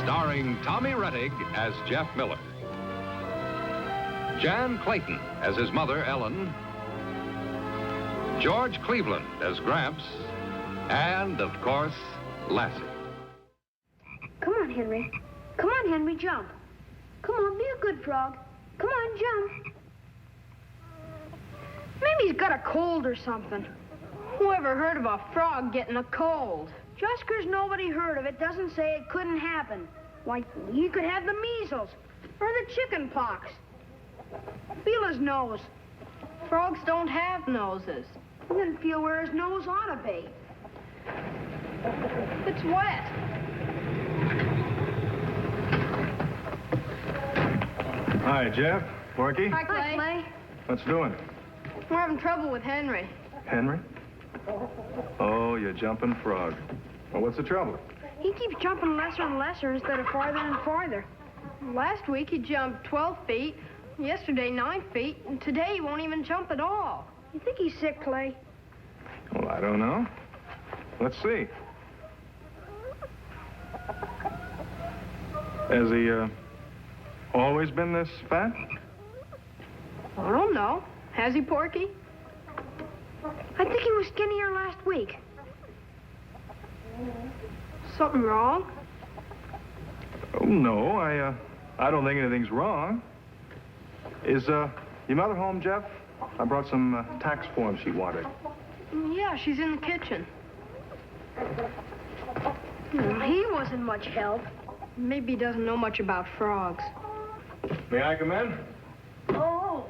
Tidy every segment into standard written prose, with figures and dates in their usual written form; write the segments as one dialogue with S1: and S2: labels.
S1: starring Tommy Rettig as Jeff Miller, Jan Clayton as his mother, Ellen, George Cleveland as Gramps, and, of course, Lassie.
S2: Come on, Henry. Come on, Henry, jump. Come on, be a good frog. Come on, jump. Maybe he's got a cold or something.
S3: Whoever heard of a frog getting a cold?
S2: Just 'cause nobody heard of it doesn't say it couldn't happen. Why, he could have the measles or the chicken pox. Feel his nose.
S3: Frogs don't have noses.
S2: And then feel where his nose ought to be.
S3: It's wet.
S4: Hi, Jeff. Porky.
S3: Hi, Clay.
S2: Hi, Clay.
S4: What's doing?
S3: We're having trouble with Henry.
S4: Henry? Oh, you jumping frog. Well, what's the trouble?
S2: He keeps jumping lesser and lesser instead of farther and farther.
S3: Last week he jumped 12 feet, yesterday 9 feet, and today he won't even jump at all.
S2: You think he's sick, Clay?
S4: Well, I don't know. Let's see. Has he, always been this fat?
S3: I don't know. Has he, Porky?
S2: I think he was skinnier last week.
S3: Something wrong?
S4: Oh, no, I don't think anything's wrong. Is, your mother home, Jeff? I brought some, tax forms she wanted.
S3: Yeah, she's in the kitchen.
S2: He wasn't much help.
S3: Maybe he doesn't know much about frogs.
S4: May I come in?
S5: Oh,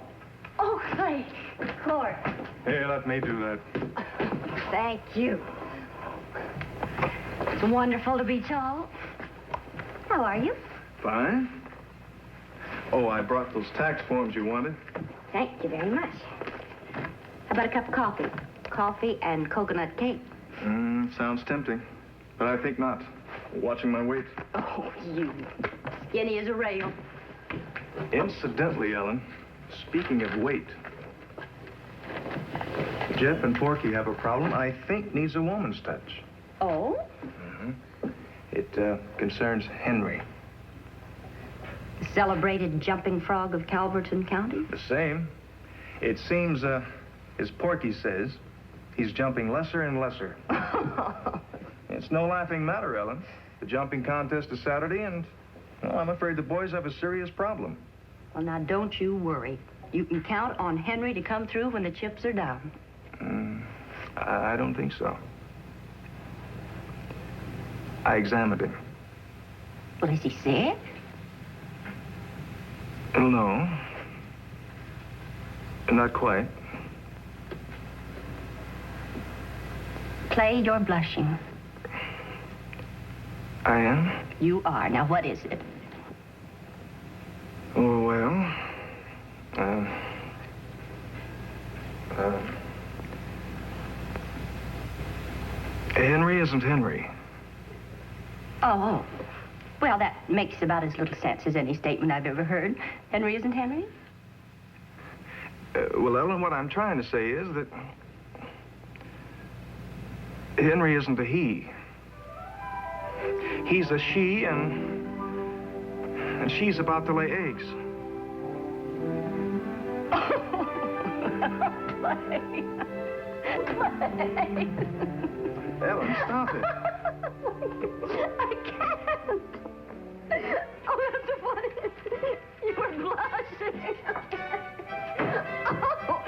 S5: Clay, of course.
S4: Here, let me do that.
S5: Thank you. It's wonderful to be tall. How are you?
S4: Fine. Oh, I brought those tax forms you wanted.
S5: Thank you very much. How about a cup of coffee? Coffee and coconut cake.
S4: Sounds tempting, but I think not. Watching my weight.
S5: Oh, you skinny as a rail.
S4: Incidentally, Ellen, speaking of weight, Jeff and Porky have a problem I think needs a woman's touch.
S5: Oh?
S4: It concerns Henry.
S5: The celebrated jumping frog of Calverton County?
S4: The same. It seems, as Porky says, he's jumping lesser and lesser. It's no laughing matter, Ellen. The jumping contest is Saturday, and, well, I'm afraid the boys have a serious problem.
S5: Well, now, don't you worry. You can count on Henry to come through when the chips are down.
S4: I don't think so. I examined him.
S5: Well, is he sick?
S4: No. Not quite.
S5: Clay, you're blushing.
S4: I am?
S5: You are. Now, what is it?
S4: Oh, well, Henry isn't Henry.
S5: Oh, well, that makes about as little sense as any statement I've ever heard. Henry isn't Henry?
S4: Well, Ellen, what I'm trying to say is that Henry isn't a he. He's a she, and she's about to lay eggs.
S5: Clay.
S4: Ellen, stop it.
S5: I can't. Oh, that's funny. You were blushing. Oh.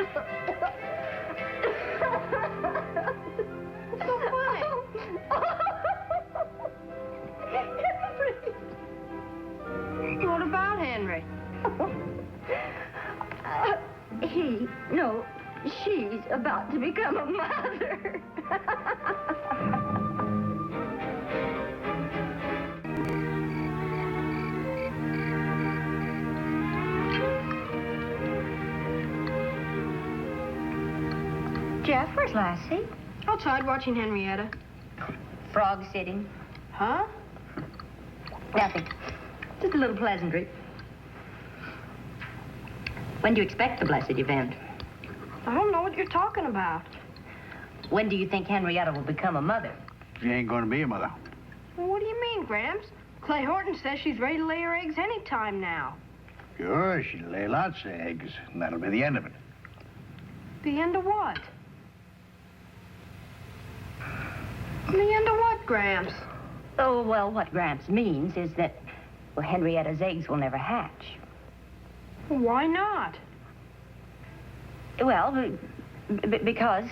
S3: So funny.
S5: Henry.
S3: What about Henry?
S5: She's about to become a mother. Jeff, where's Lassie?
S3: Outside watching Henrietta.
S5: Frog sitting.
S3: Huh?
S5: Nothing. Just a little pleasantry. When do you expect the blessed event?
S3: I don't know what you're talking about.
S5: When do you think Henrietta will become a mother?
S6: She ain't going to be a mother.
S3: Well, what do you mean, Gramps? Clay Horton says she's ready to lay her eggs any time now.
S6: Sure, she'll lay lots of eggs, and that'll be the end of it.
S3: The end of what? The end of what, Gramps?
S5: Oh, well, what Gramps means is that, well, Henrietta's eggs will never hatch.
S3: Why not?
S5: Well, because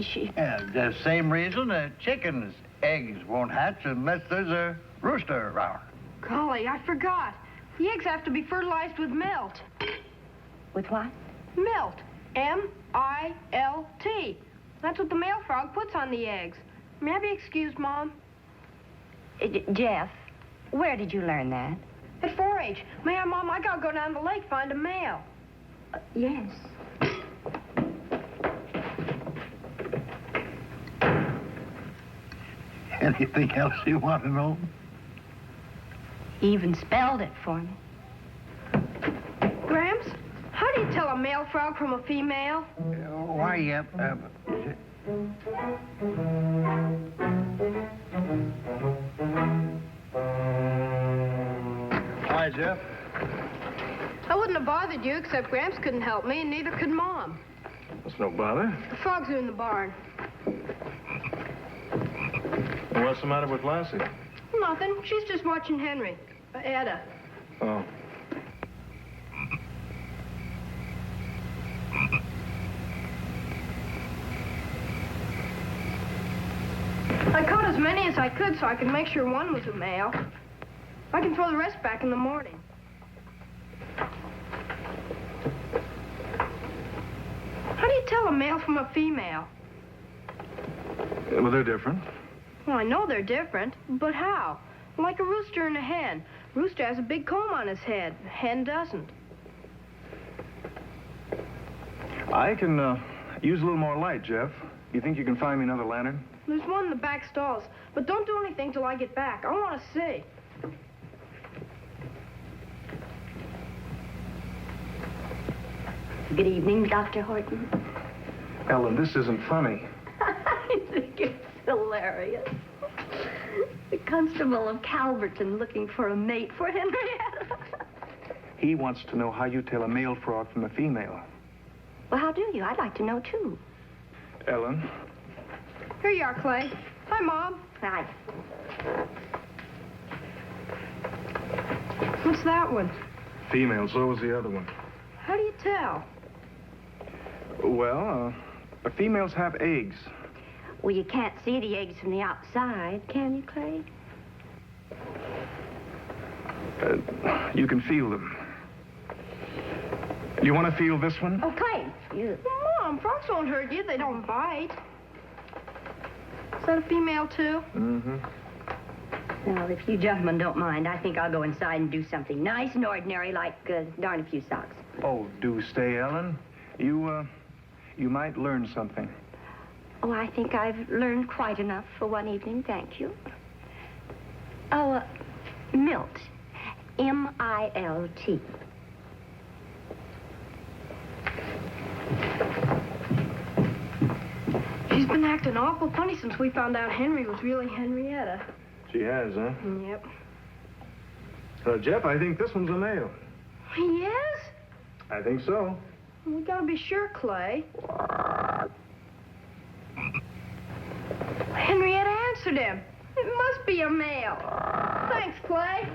S5: she...
S6: Yeah, the same reason a chicken's eggs won't hatch unless there's a rooster around.
S3: Golly, I forgot. The eggs have to be fertilized with milt.
S5: With what?
S3: Milt. M-I-L-T. That's what the male frog puts on the eggs. May I be excused, Mom?
S5: Jeff, where did you learn that?
S3: At 4-H. May I, Mom? I gotta go down the lake, find a male.
S5: Yes.
S6: Anything else you want to know?
S5: He even spelled it for me.
S3: Gramps, how do you tell a male frog from a female?
S6: Why,
S4: Hi, Jeff.
S3: I wouldn't have bothered you, except Gramps couldn't help me, and neither could Mom.
S4: That's no bother.
S3: The frogs are in the barn.
S4: Well, what's the matter with Lassie?
S3: Nothing. She's just watching Henry. Etta.
S4: Oh.
S3: I caught as many as I could so I could make sure one was a male. I can throw the rest back in the morning. How do you tell a male from a female?
S4: Well, they're different.
S3: Well, I know they're different, but how? Like a rooster and a hen. Rooster has a big comb on his head. Hen doesn't.
S4: I can use a little more light, Jeff. You think you can find me another lantern?
S3: There's one in the back stalls, but don't do anything till I get back. I want to see.
S5: Good evening, Dr. Horton.
S4: Ellen, this isn't funny.
S5: I think it's hilarious. The Constable of Calverton looking for a mate for Henrietta.
S4: He wants to know how you tell a male frog from a female.
S5: Well, how do you? I'd like to know, too.
S4: Ellen,
S3: Here you are, Clay. Hi, Mom.
S5: Hi.
S3: What's that one?
S4: female, so was the other one.
S3: How do you tell?
S4: Well, females have eggs.
S5: Well, you can't see the eggs from the outside, can you, Clay?
S4: You can feel them. You want to feel this one?
S5: Oh, Clay, you...
S3: Mom, frogs won't hurt you. They don't bite. Is that a female, too?
S4: Mm-hmm.
S5: Well, if you gentlemen don't mind, I think I'll go inside and do something nice and ordinary, like darn a few socks.
S4: Oh, do stay, Ellen. You might learn something.
S5: Oh, I think I've learned quite enough for one evening, thank you. Oh, Milt. M-I-L-T.
S3: She's been acting awful funny since we found out Henry was really Henrietta.
S4: She has, huh?
S3: Yep.
S4: Jeff, I think this one's a male.
S3: He is?
S4: I think so.
S3: We gotta be sure, Clay. Henrietta answered him. It must be a male. Thanks, Clay.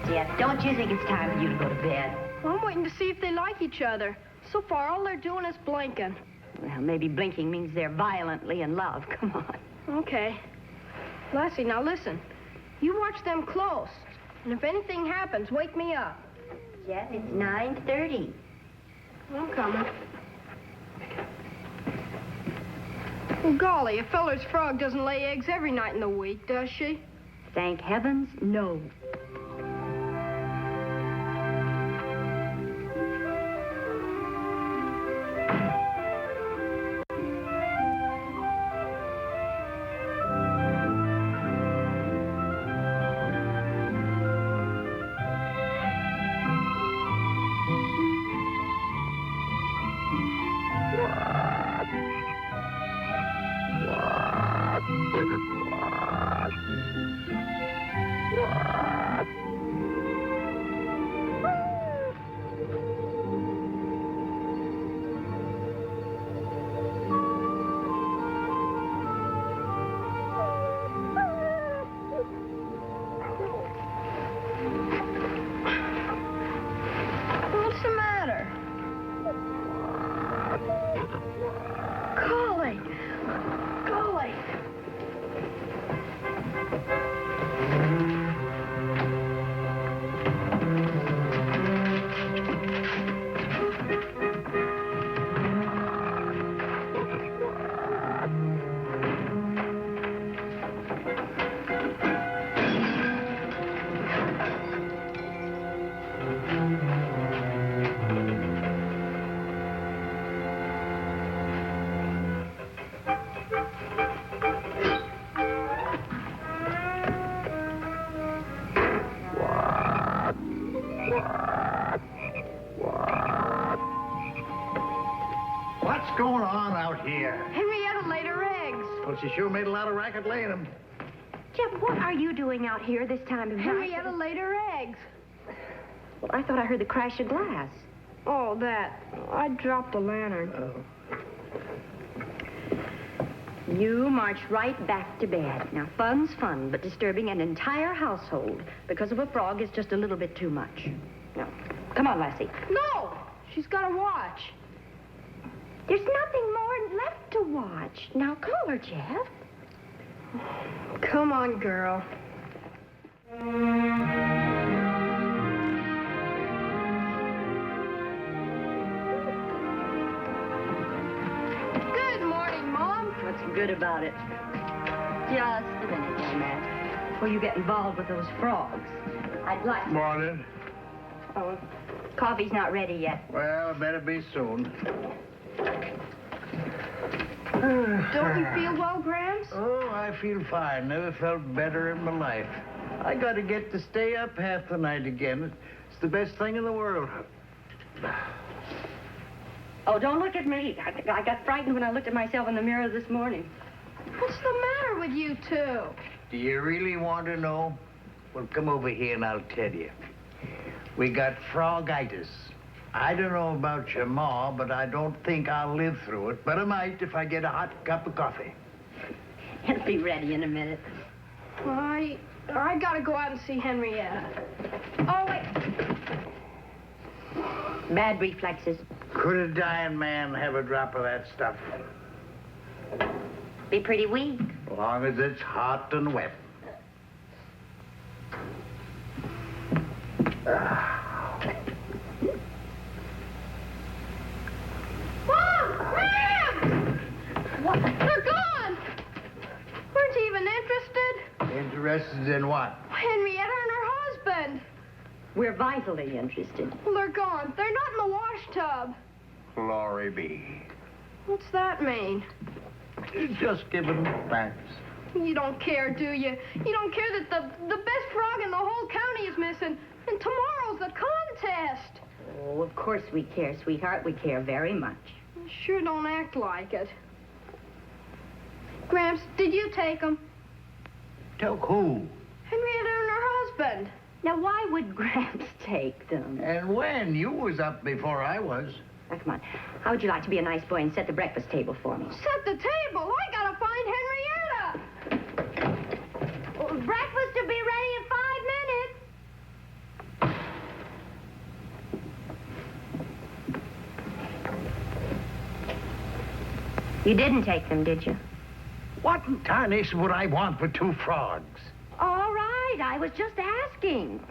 S5: Jeff, don't you think it's time for you to go to bed?
S3: I'm waiting to see if they like each other. So far, all they're doing is blinking.
S5: Well, maybe blinking means they're violently in love. Come on.
S3: Okay. Lassie, now listen. You watch them close. And if anything happens, wake me up.
S5: Jeff, it's 9:30.
S3: I'm coming. Well, golly, a feller's frog doesn't lay eggs every night in the week, does she?
S5: Thank heavens, no.
S3: What's the matter? Golly. Golly.
S6: What's going on out here?
S3: Henrietta laid her eggs.
S6: Well, she sure made a lot of racket laying them.
S5: Jeff, what are you doing out here this time of night?
S3: Henrietta laid her eggs.
S5: Well, I thought I heard the crash of glass.
S3: Oh, that. I dropped the lantern.
S5: You march right back to bed. Now, fun's fun, but disturbing an entire household because of a frog is just a little bit too much. Now, come on, Lassie.
S3: No! She's got to watch.
S5: There's nothing more left to watch. Now, call her, Jeff.
S3: Come on, girl. Good morning, Mom.
S5: What's good about it? Just a minute, young man. Before you get involved with those frogs, I'd like to...
S6: Morning.
S5: Oh, coffee's not ready yet.
S6: Well, better be soon.
S3: Don't you feel well, Gramps?
S6: Oh, I feel fine. Never felt better in my life. I got to get to stay up half the night again. It's the best thing in the world.
S5: Oh, don't look at me. I got frightened when I looked at myself in the mirror this morning.
S3: What's the matter with you two?
S6: Do you really want to know? Well, come over here and I'll tell you. We got frogitis. I don't know about your ma, but I don't think I'll live through it. But I might if I get a hot cup of coffee.
S5: It'll be ready in a minute.
S3: I gotta go out and see Henrietta.
S5: Oh, wait. Bad reflexes.
S6: Could a dying man have a drop of that stuff?
S5: Be pretty weak.
S6: As long as it's hot and wet.
S3: Mom! Ram!
S5: What?
S3: They're gone! Weren't you even interested?
S6: Interested in what?
S3: Henrietta and her husband.
S5: We're vitally interested.
S3: Well, they're gone. They're not in the wash tub.
S6: Glory be.
S3: What's that mean?
S6: Just giving thanks.
S3: You don't care, do you? You don't care that the best frog in the whole county is missing, and tomorrow's the contest.
S5: Oh, of course we care, sweetheart. We care very much.
S3: Sure don't act like it. Gramps, did you take them?
S6: Took who?
S3: Henrietta and her husband.
S5: Now, why would Gramps take them?
S6: And when? You was up before I was.
S5: Now, come on. How would you like to be a nice boy and set the breakfast table for me?
S3: Set the table. I gotta find Henrietta.
S5: Breakfast will be ready in 5 minutes. You didn't take them, did you?
S6: What in tarnation would I want with two frogs?
S5: All right, I was just asking.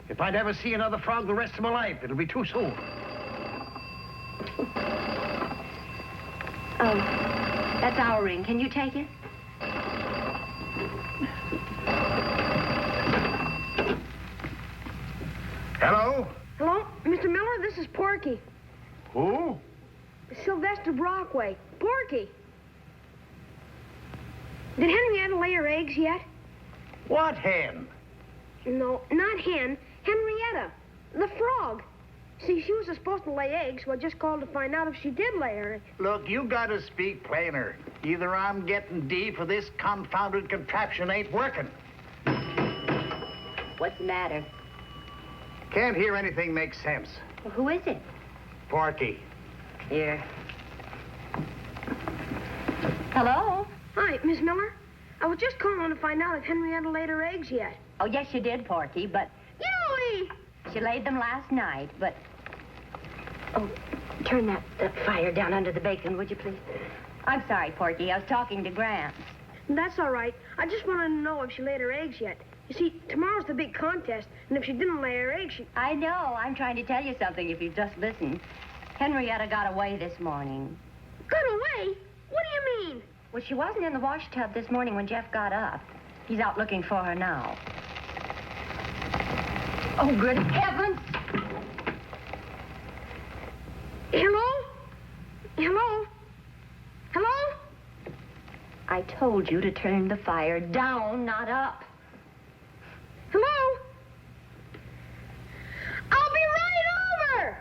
S6: If I'd ever see another frog the rest of my life, it'll be too soon.
S5: Oh, that's our ring. Can you take it?
S6: Hello?
S2: Hello, Mr. Miller, this is Porky.
S6: Who?
S2: Sylvester Brockway. Porky. Did Henrietta lay her eggs yet?
S6: What hen?
S2: No, not hen. Henrietta. The frog. See, she was supposed to lay eggs, so I just called to find out if she did lay her.
S6: Look, you gotta speak plainer. Either I'm getting deep or this confounded contraption ain't working.
S5: What's the matter?
S6: Can't hear anything make sense.
S5: Well, who is it?
S6: Porky.
S5: Here. Hello?
S2: Hi, Miss Miller. I was just calling to find out if Henrietta laid her eggs yet.
S5: Oh, yes, you did, Porky, but
S2: Yoey!
S5: she laid them last night, but... Oh, turn that fire down under the bacon, would you, please? I'm sorry, Porky. I was talking to Gramps.
S2: That's all right. I just wanted to know if she laid her eggs yet. You see, tomorrow's the big contest, and if she didn't lay her eggs, she...
S5: I know. I'm trying to tell you something if you just listen. Henrietta got away this morning.
S2: Got away? What do you mean?
S5: Well, she wasn't in the wash tub this morning when Jeff got up. He's out looking for her now. Oh, good heavens!
S2: Hello? Hello? Hello?
S5: I told you to turn the fire down, not up.
S2: Hello? I'll be right over!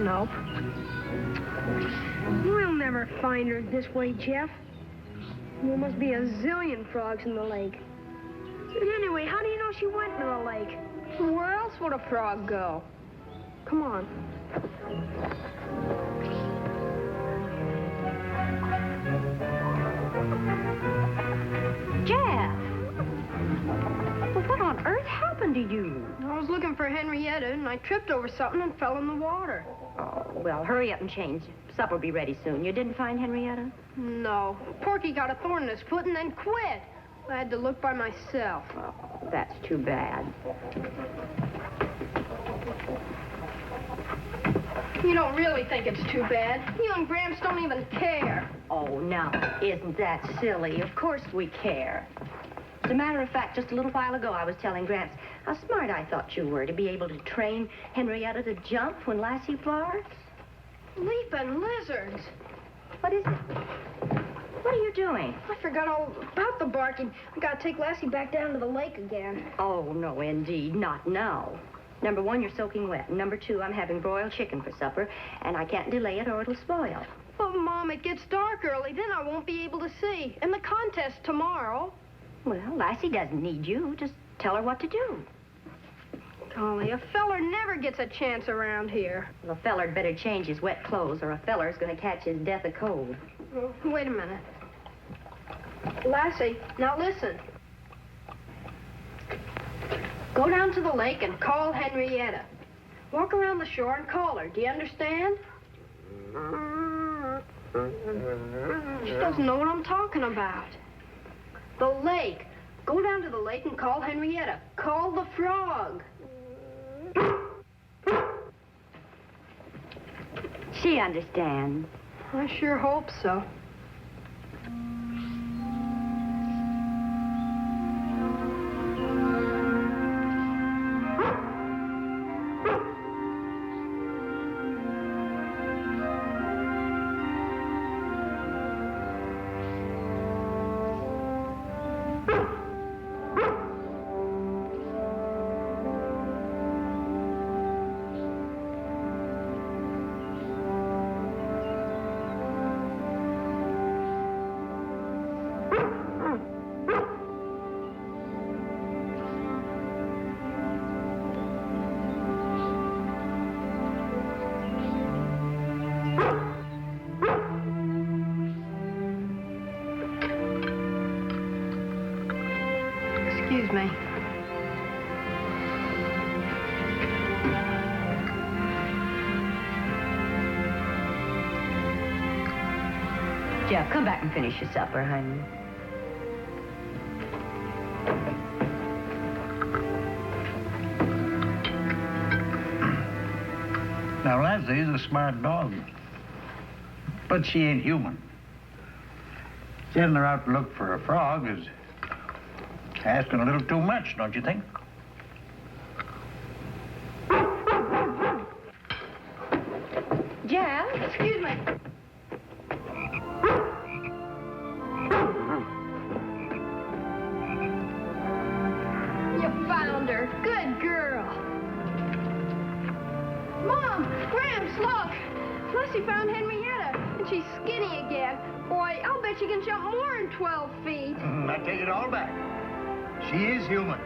S2: Nope. We'll never find her this way, Jeff. There must be a zillion frogs in the lake. And anyway, how do you know she went to the lake?
S3: Where else would a frog go?
S2: Come on.
S5: Jeff! Well, what on earth happened to you?
S3: I was looking for Henrietta, and I tripped over something and fell in the water.
S5: Oh, well, hurry up and change. Supper'll be ready soon. You didn't find Henrietta?
S3: No. Porky got a thorn in his foot and then quit. I had to look by myself.
S5: Oh, that's too bad.
S3: You don't really think it's too bad. You and Gramps don't even care.
S5: Oh, now, isn't that silly? Of course we care. As a matter of fact, just a little while ago, I was telling Gramps how smart I thought you were to be able to train Henrietta to jump when Lassie barks.
S3: Leaping lizards.
S5: What is it? What are you doing?
S2: I forgot all about the barking. I gotta take Lassie back down to the lake again.
S5: Oh, no, indeed, not now. Number one, you're soaking wet. And number two, I'm having broiled chicken for supper, and I can't delay it or it'll spoil.
S3: But, Mom, it gets dark early. Then I won't be able to see. And the contest tomorrow.
S5: Well, Lassie doesn't need you. Just tell her what to do.
S3: Golly, a feller never gets a chance around here.
S5: Well, a feller'd better change his wet clothes, or a feller's gonna catch his death of cold.
S3: Oh, wait a minute. Lassie, now listen. Go down to the lake and call Henrietta. Walk around the shore and call her. Do you understand? She doesn't know what I'm talking about. The lake. Go down to the lake and call Henrietta. Call the frog.
S5: She understands.
S3: I sure hope so. Excuse me.
S5: Jeff, come back and finish your supper, honey.
S6: Now, Lassie's a smart dog. But she ain't human. Sending her out to look for a frog is asking a little too much, don't you think?
S5: Jeff?
S3: Excuse Found her. Good girl. Mom, Gramps, look. Lassie found Henrietta, and she's skinny again. Boy, I'll bet she can jump more than 12 feet.
S6: I take it all back. She is human.